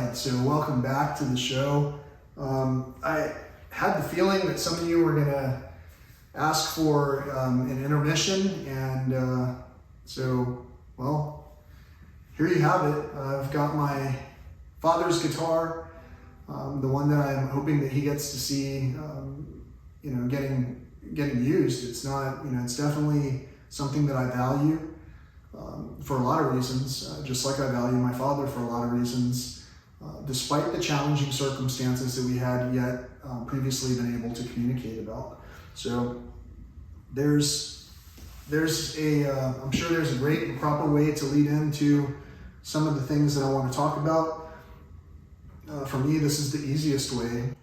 right, so welcome back to the show. I had the feeling that some of you were going to ask for an intermission, and well, here you have it. I've got my father's guitar, the one that I'm hoping that he gets to see, getting used. It's not, it's definitely something that I value for a lot of reasons, just like I value my father for a lot of reasons, despite the challenging circumstances that we had yet previously been able to communicate about. So I'm sure there's a great and proper way to lead into some of the things that I want to talk about. For me, this is the easiest way.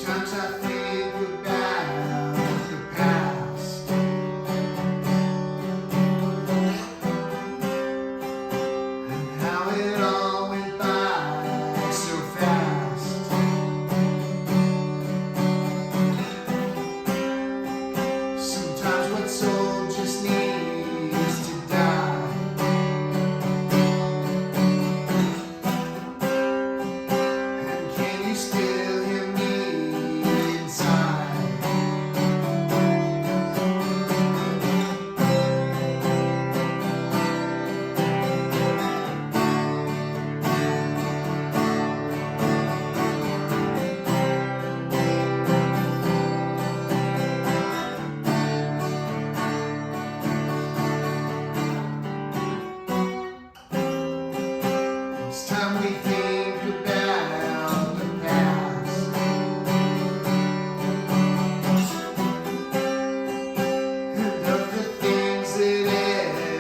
Times I think about the past, and how it all went by so fast. Sometimes what's old just needs to die. And can you still hear me? It's time we think about the past, and of the things that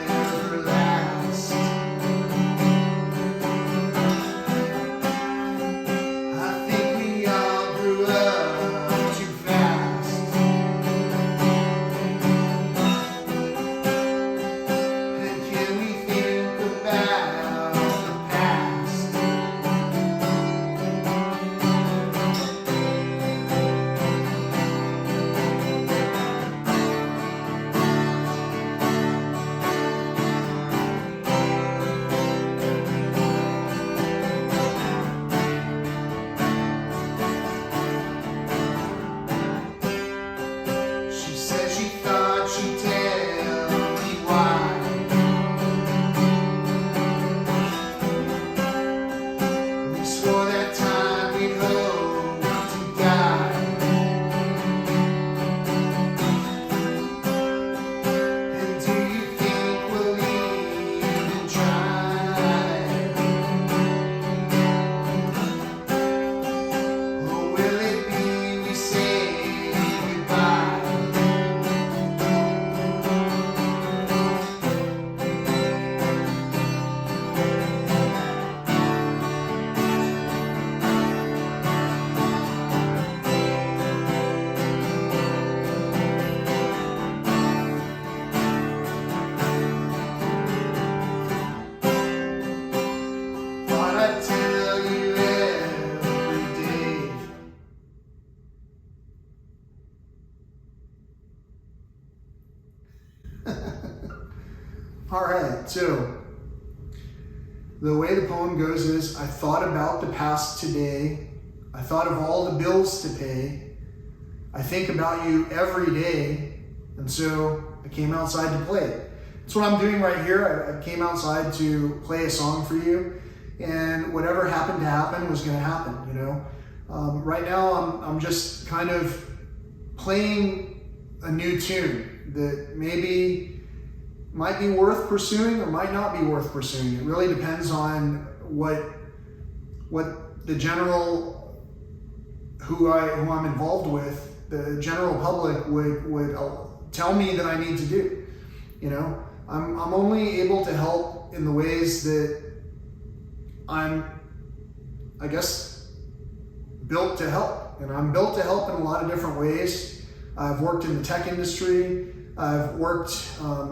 ever last. I think we all grew up too fast, and can we think about for that time we hope to die. And do you think we'll even try? Or will it be we say goodbye? I tell you every day. All right, so the way the poem goes is, I thought about the past today. I thought of all the bills to pay. I think about you every day, and so I came outside to play. That's what I'm doing right here. I came outside to play a song for you. And whatever happened to happen was going to happen, Right now, I'm just kind of playing a new tune that maybe might be worth pursuing or might not be worth pursuing. It really depends on what the who I'm involved with, the general public would tell me that I need to do. You know, I'm only able to help in the ways that I'm, I guess, built to help. And I'm built to help in a lot of different ways. I've worked in the tech industry. I've worked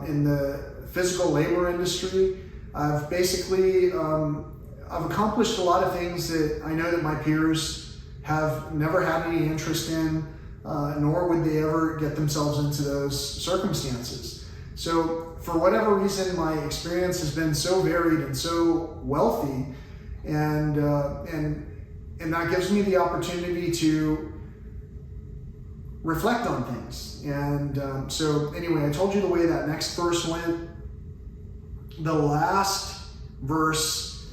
in the physical labor industry. I've basically, I've accomplished a lot of things that I know that my peers have never had any interest in, nor would they ever get themselves into those circumstances. So for whatever reason, my experience has been so varied and so wealthy, and that gives me the opportunity to reflect on things. And so anyway, I told you the way that next verse went. The last verse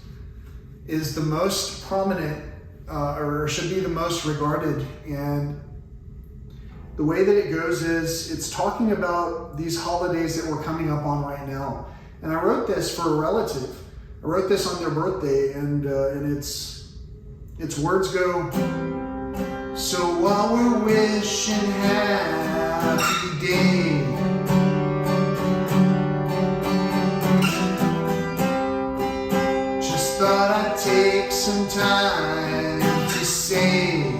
is the most prominent, or should be the most regarded. And the way that it goes is it's talking about these holidays that we're coming up on right now. And I wrote this for a relative. I wrote this on their birthday, and its words go, so while we're wishing happy day, just thought I'd take some time to say,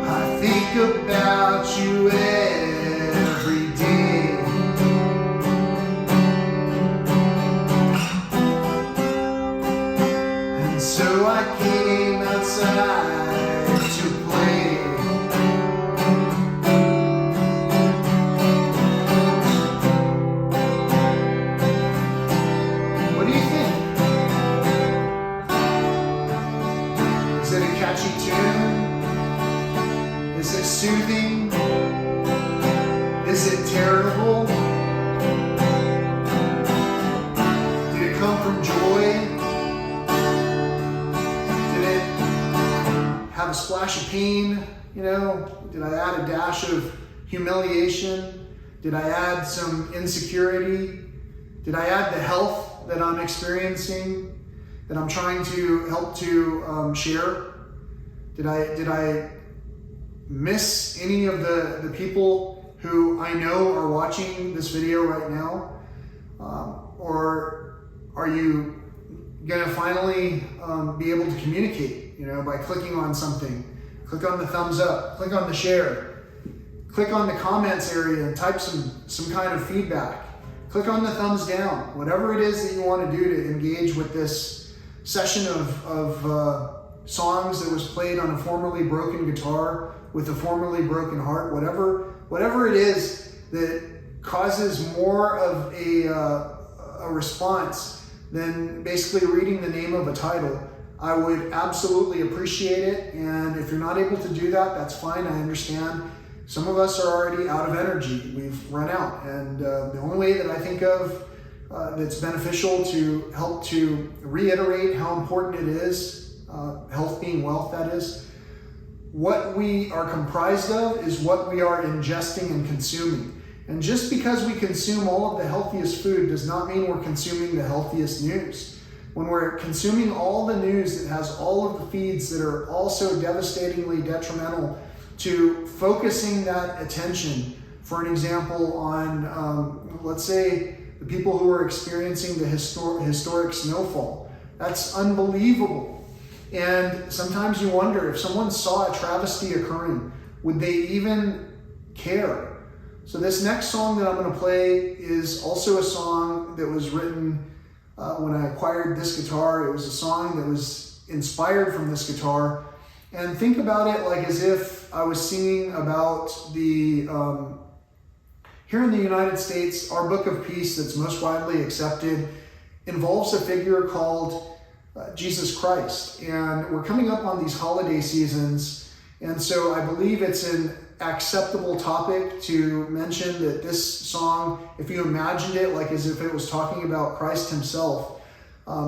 I think about you every day. And so I came outside to play. What do you think? Is it a catchy tune? Is it soothing? Is it terrible? Did it come from joy? Did it have a splash of pain? You know, did I add a dash of humiliation? Did I add some insecurity? Did I add the health that I'm experiencing, that I'm trying to help to share? Did I miss any of the people who I know are watching this video right now? Or are you gonna finally be able to communicate, you know, by clicking on something? Click on the thumbs up, click on the share, click on the comments area and type some kind of feedback. Click on the thumbs down, whatever it is that you want to do to engage with this session of songs that was played on a formerly broken guitar with a formerly broken heart. Whatever it is that causes more of a response than basically reading the name of a title, I would absolutely appreciate it. And if you're not able to do that, that's fine. I understand. Some of us are already out of energy. We've run out. And the only way that I think of that's beneficial to help to reiterate how important it is, health being wealth, that is, what we are comprised of is what we are ingesting and consuming. And just because we consume all of the healthiest food does not mean we're consuming the healthiest news. When we're consuming all the news that has all of the feeds that are also devastatingly detrimental to focusing that attention, for an example, on, let's say, the people who are experiencing the historic snowfall. That's unbelievable. And sometimes you wonder, if someone saw a travesty occurring, would they even care? So this next song that I'm going to play is also a song that was written when I acquired this guitar. It was a song that was inspired from this guitar. And think about it like as if I was singing about the, here in the United States, our book of peace that's most widely accepted involves a figure called Jesus Christ. And we're coming up on these holiday seasons. And so I believe it's an acceptable topic to mention that this song, if you imagined it like as if it was talking about Christ himself,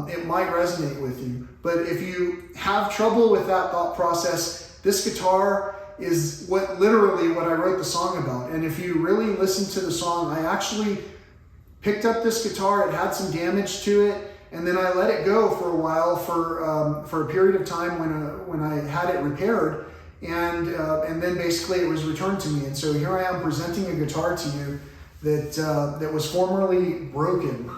it might resonate with you. But if you have trouble with that thought process, this guitar is literally what I wrote the song about. And if you really listen to the song, I actually picked up this guitar. It had some damage to it. and then I let it go for a while for a period of time when I had it repaired, and then basically it was returned to me. And so here I am presenting a guitar to you that was formerly broken.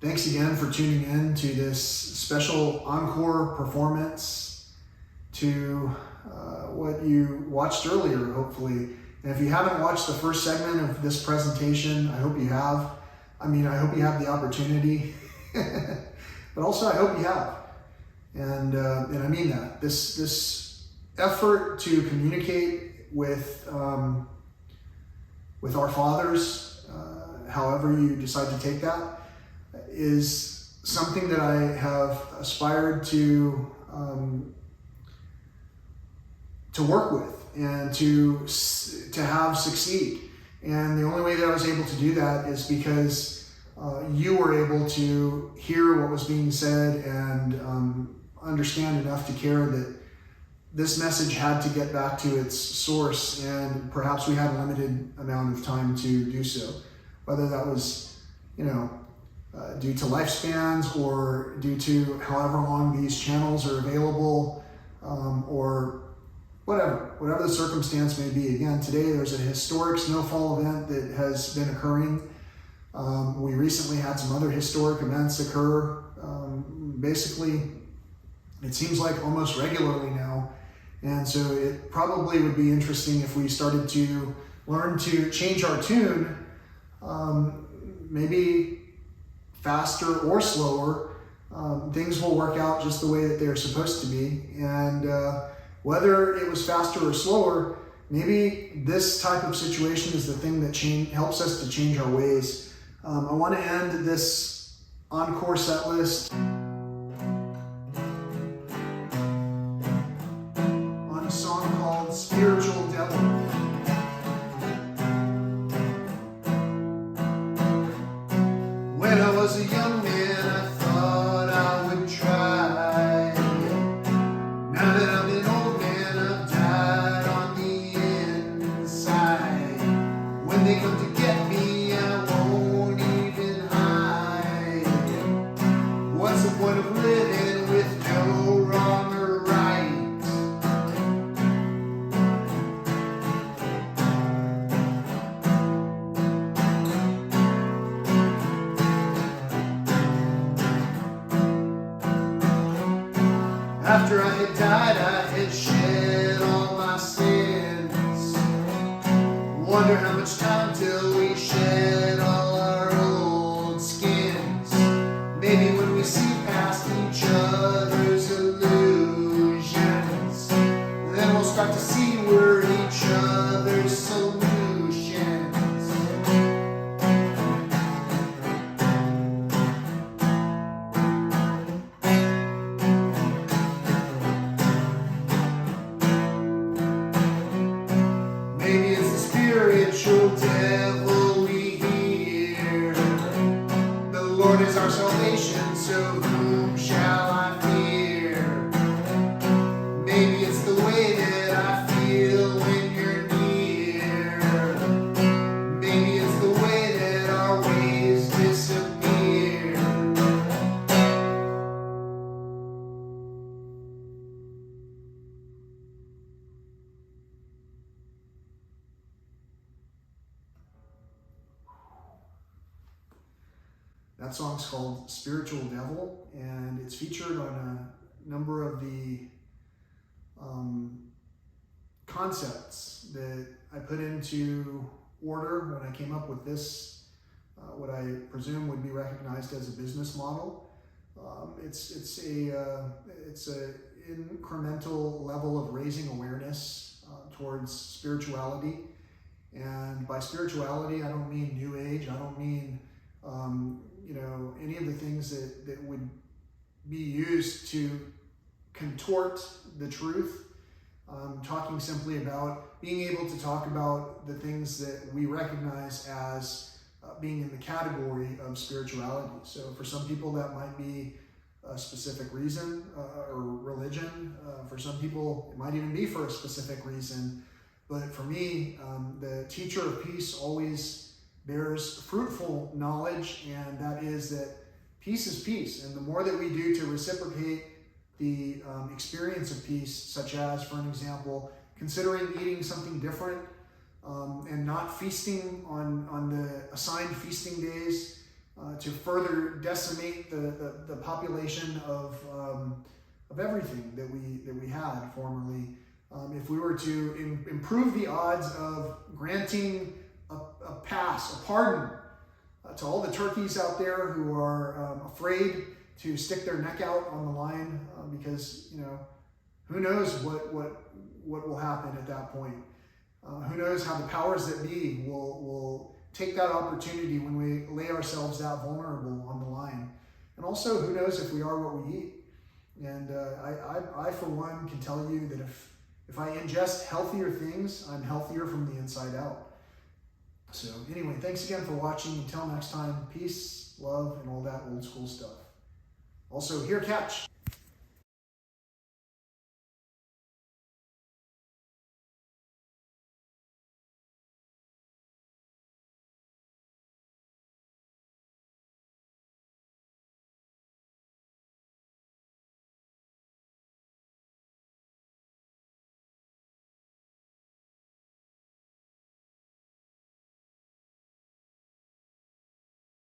Thanks again for tuning in to this special encore performance to what you watched earlier, hopefully. And if you haven't watched the first segment of this presentation, I hope you have. I mean, I hope you have the opportunity, but also I hope you have. And I mean that. This effort to communicate with our fathers, however you decide to take that, is something that I have aspired to work with and to have succeed. And the only way that I was able to do that is because you were able to hear what was being said and understand enough to care that this message had to get back to its source, and perhaps we had a limited amount of time to do so. Whether that was, due to lifespans or due to however long these channels are available, or whatever the circumstance may be. Again, today there's a historic snowfall event that has been occurring. We recently had some other historic events occur. Basically, it seems like almost regularly now. And so it probably would be interesting if we started to learn to change our tune, maybe faster or slower. Things will work out just the way that they're supposed to be. And whether it was faster or slower, maybe this type of situation is the thing that helps us to change our ways. I want to end this Encore set list on a song called Spiritual Devil. When I was a young man, I thought I would try. Now that I'm an old man, I've died on the inside. When they come to get me, I won't even hide. What's the point of living with no wrong or right? After I had died, I had shed all my sins. Wonder how much time till we shed all our old skins. Maybe when we see past each other's illusions, then we'll start to see we're each other's solutions. Maybe it's the spiritual devil we hear. The Lord is our salvation, so whom shall I fear? Maybe it's the way that I feel when you're near. Maybe it's the way that our ways disappear. That song's called Spiritual Devil, and it's featured on a number of the concepts that I put into order when I came up with this, what I presume would be recognized as a business model. It's a incremental level of raising awareness towards spirituality. And by spirituality, I don't mean New Age. I don't mean any of the things that would be used to contort the truth. Talking simply about being able to talk about the things that we recognize as being in the category of spirituality. So for some people that might be a specific reason or religion. For some people it might even be for a specific reason. But for me, the teacher of peace always bears fruitful knowledge, and that is that peace is peace. And the more that we do to reciprocate the experience of peace, such as, for an example, considering eating something different and not feasting on the assigned feasting days to further decimate the population of everything that we had formerly. if we were to improve the odds of granting a pass, a pardon to all the turkeys out there who are afraid to stick their neck out on the line because, who knows what will happen at that point. Who knows how the powers that be will take that opportunity when we lay ourselves that vulnerable on the line. And also, who knows if we are what we eat. And I, for one, can tell you that if I ingest healthier things, I'm healthier from the inside out. So anyway, thanks again for watching. Until next time, peace, love, and all that old school stuff. Also, here, catch.